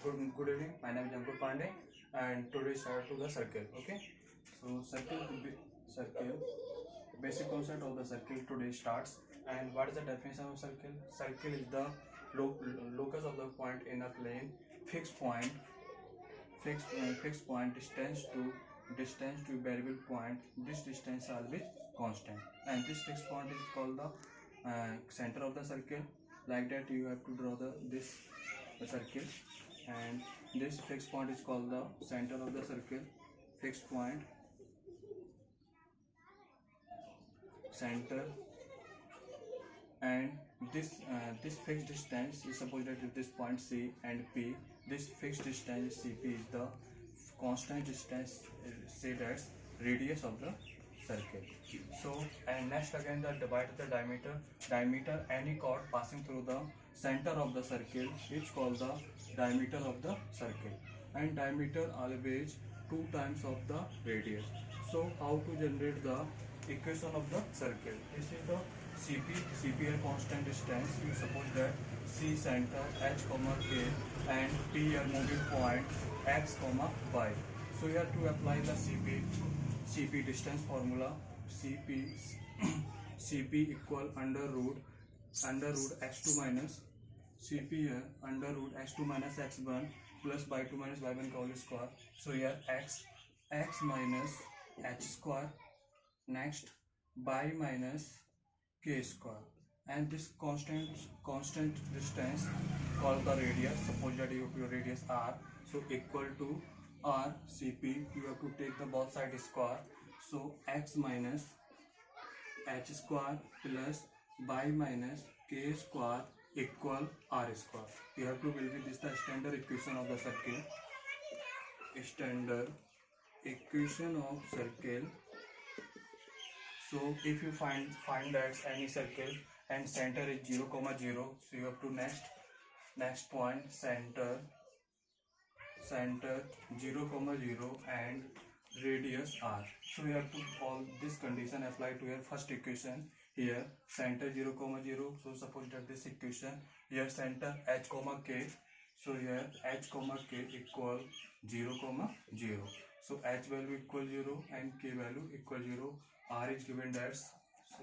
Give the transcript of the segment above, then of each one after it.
Good evening. My name is Ankur Pandey, and today start to the circle. Okay, so circle. Basic concept of the circle today starts. And what is the definition of circle? Circle is the locus of the point in a plane. Fixed point. Fixed point distance to variable point. This distance is always constant, and this fixed point is called the center of the circle. Like that, you have to draw this circle, and this fixed point is called the center of the circle. Fixed point, center, and this fixed distance is supposed that this point C and P. This fixed distance CP is the constant distance, say that's radius of the circle. So, and next again the divide the diameter any chord passing through the center of the circle is called the diameter of the circle, and diameter always 2 times of the radius. So how to generate the equation of the circle? This is the CP a constant distance. You suppose that C center, H comma K, and P a moving point X comma Y. So you have to apply the CP distance formula. CP equal under root x2 minus CP here under root x2 minus x1 plus y2 minus y1 whole square. So here x minus h square, next y minus k square, and this constant distance called the radius. Suppose that your radius r, so equal to r CP. You have to take the both side square. So x minus h square plus y minus k square equal r square. You have to build this the standard equation of the circle. Standard equation of circle. So if you find that any circle and center is 0, 0, so you have to next point center 0, 0 and radius r. So you have to all this condition apply to your first equation. Here center 0, 0. So suppose that this equation here center h, k. So here h, k equal 0, 0. So h value equal 0 and k value equal 0. R is given as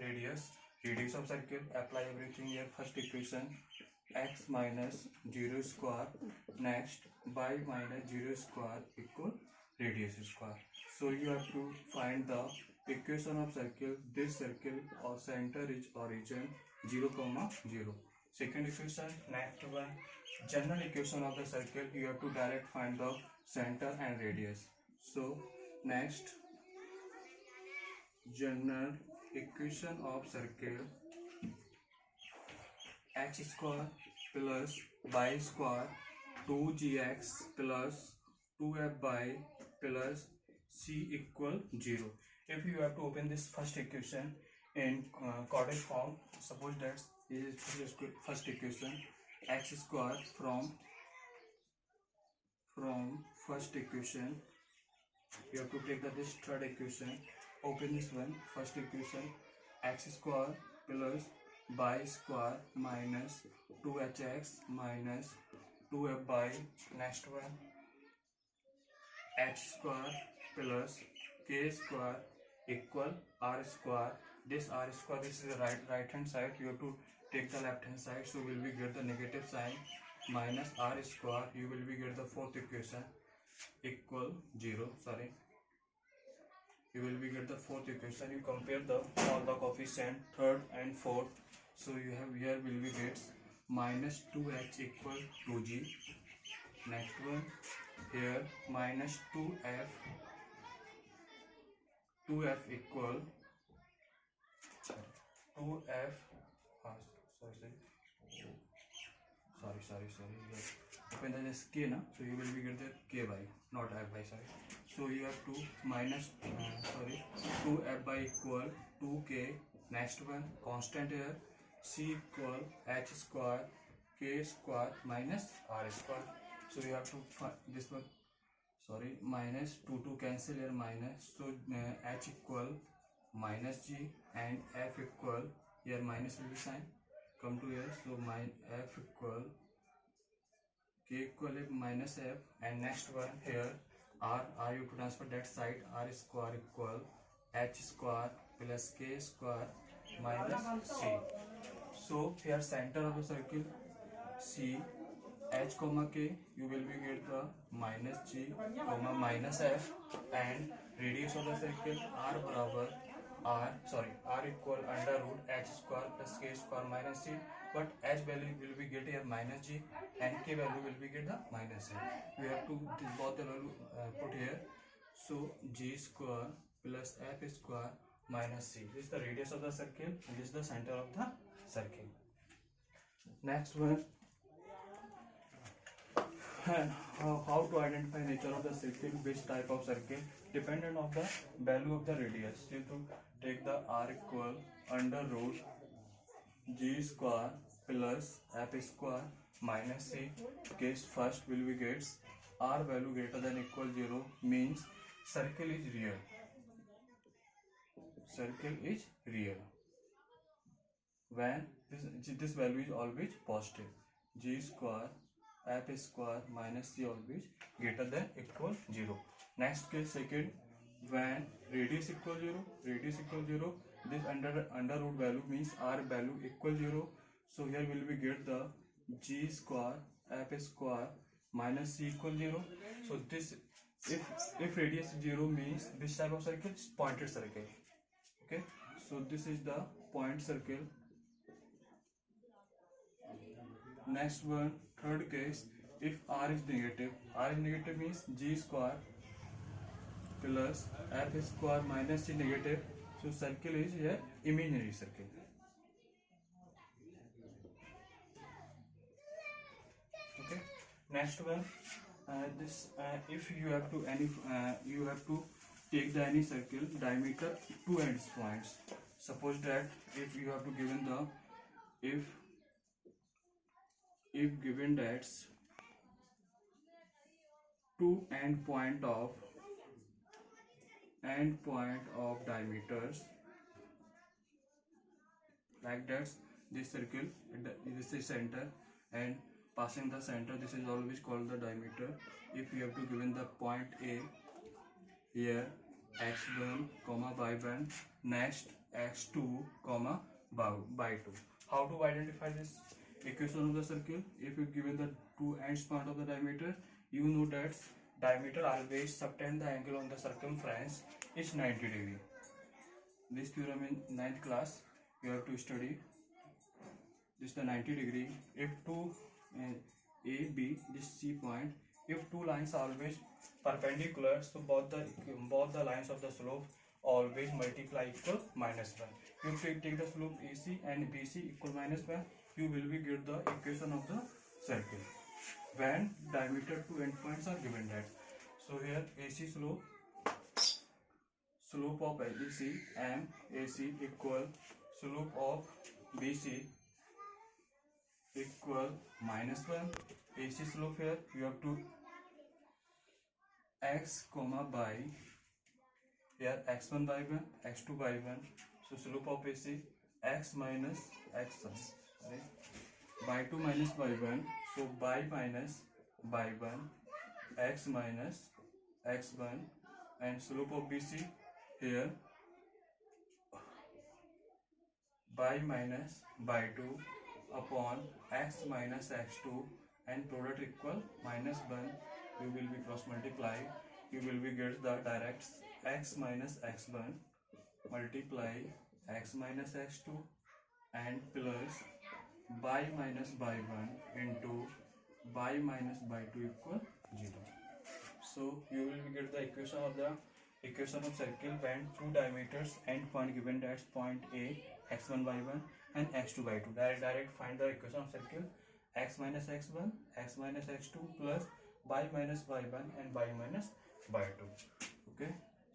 radius of circle. Apply everything here. First equation x minus 0 square, next y minus 0 square equal radius square. So you have to find the equation of circle. This circle or center is origin 0, 0. Second equation, next one, general equation of the circle. You have to direct find the center and radius. So next, general equation of circle: x square plus y square 2gx plus 2fy plus c equal 0. If you have to open this first equation in cottage form, suppose that this is first equation. X square from first equation, you have to take this third equation. Open this one. First equation, x square plus y square minus 2hx minus 2fy. Next one, h square plus k square equal r square. This r square, this is the right hand side. You have to take the left hand side. So will we get the negative sign minus r square. You will be get the fourth equation equal 0. Sorry. You will be get the fourth equation. You compare the all the coefficient third and fourth. So you have here will be get minus 2h equal 2g. Next one, here minus 2f equal 2f. Sorry. Open this k na. So you will be get the ky, not fy. Sorry. So you have to minus 2fy equal 2k. Next one, constant here c equal h square k square minus r square. So you have to find this one. Sorry, minus 2 cancel here minus. So h equal minus g and f equal here minus will be sign come to here. So my f equal k equal minus f, and next one here r you to transfer that side, r square equal h square plus k square minus c. So here center of the circle c, h comma k, you will be get the minus g comma minus f, and radius of the circle r बराबर r equal under root h square plus k square minus c, but h value will be get here minus g and k value will be get the minus f. We have to this both the value put here. So g square plus f square minus c, this is the radius of the circle and this is the center of the circle. Next one, and how to identify nature of the circle, which type of circle, dependent on the value of the radius. You have to take the r equal under root g square plus f square minus c. Case first will be gets r value greater than equal 0 means circle is real. Circle is real when this value is always positive. G square f square minus c always greater than equal 0. Next case second, when radius equal 0, this under root value means r value equal 0. So here will we get the g square f square minus c equal 0. So this if radius is 0 means this type of circle is pointed circle. Okay, so this is the point circle. Next one, third case, if r is negative means g square plus f square minus c negative, so circle is a imaginary circle. Okay, next one, this if you have to you have to take the any circle diameter 2 end points. Suppose that if you have to given the if given that two end point of diameters like that, this circle, this is center, and passing the center, this is always called the diameter. If you have to given the point A here, x1 comma y1, next x2 comma by 2. How to identify this equation of the circle? If you given the two ends point of the diameter, you know that diameter always subtend the angle on the circumference is 90 degree. This theorem in 9th class you have to study. This is the 90 degree. If two A, B, this C point, if two lines are always perpendicular, so both the lines of the slope always multiply equal -1. If you take the slope AC and BC equal -1, you will be get the equation of the circle when diameter two endpoints are given that. So here AC slope of AC M AC equal slope of BC equal -1. AC slope here you have to x comma by here x1 by 1 x2 by 1. So slope of AC x minus x1, right? By 2 minus by 1, so by minus by 1 x minus x1, and slope of BC here by minus by 2 upon x minus x2, and product equal -1. You will be cross multiply, you will be get the direct x minus x1 multiply x minus x2 and plus by minus by 1 into by minus by 2 equal 0. So you will be get the equation of circle when two diameters end point given, that's point A x1 by 1 and x2 by 2. Direct find the equation of circle x minus x1 x minus x2 plus by minus by 1 and by minus by 2. Okay,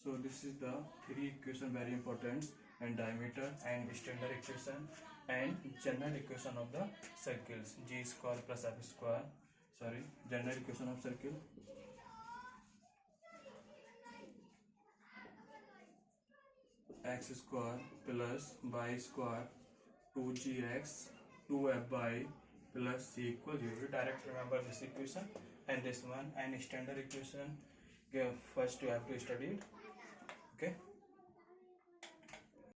so this is the three equation very important, and diameter and standard equation and general equation of the circles, g square plus f square, general equation of circle x square plus y square 2gx 2f by plus c equals 0. You direct remember this equation and this one, and standard equation. Okay, first you have to study it. Okay.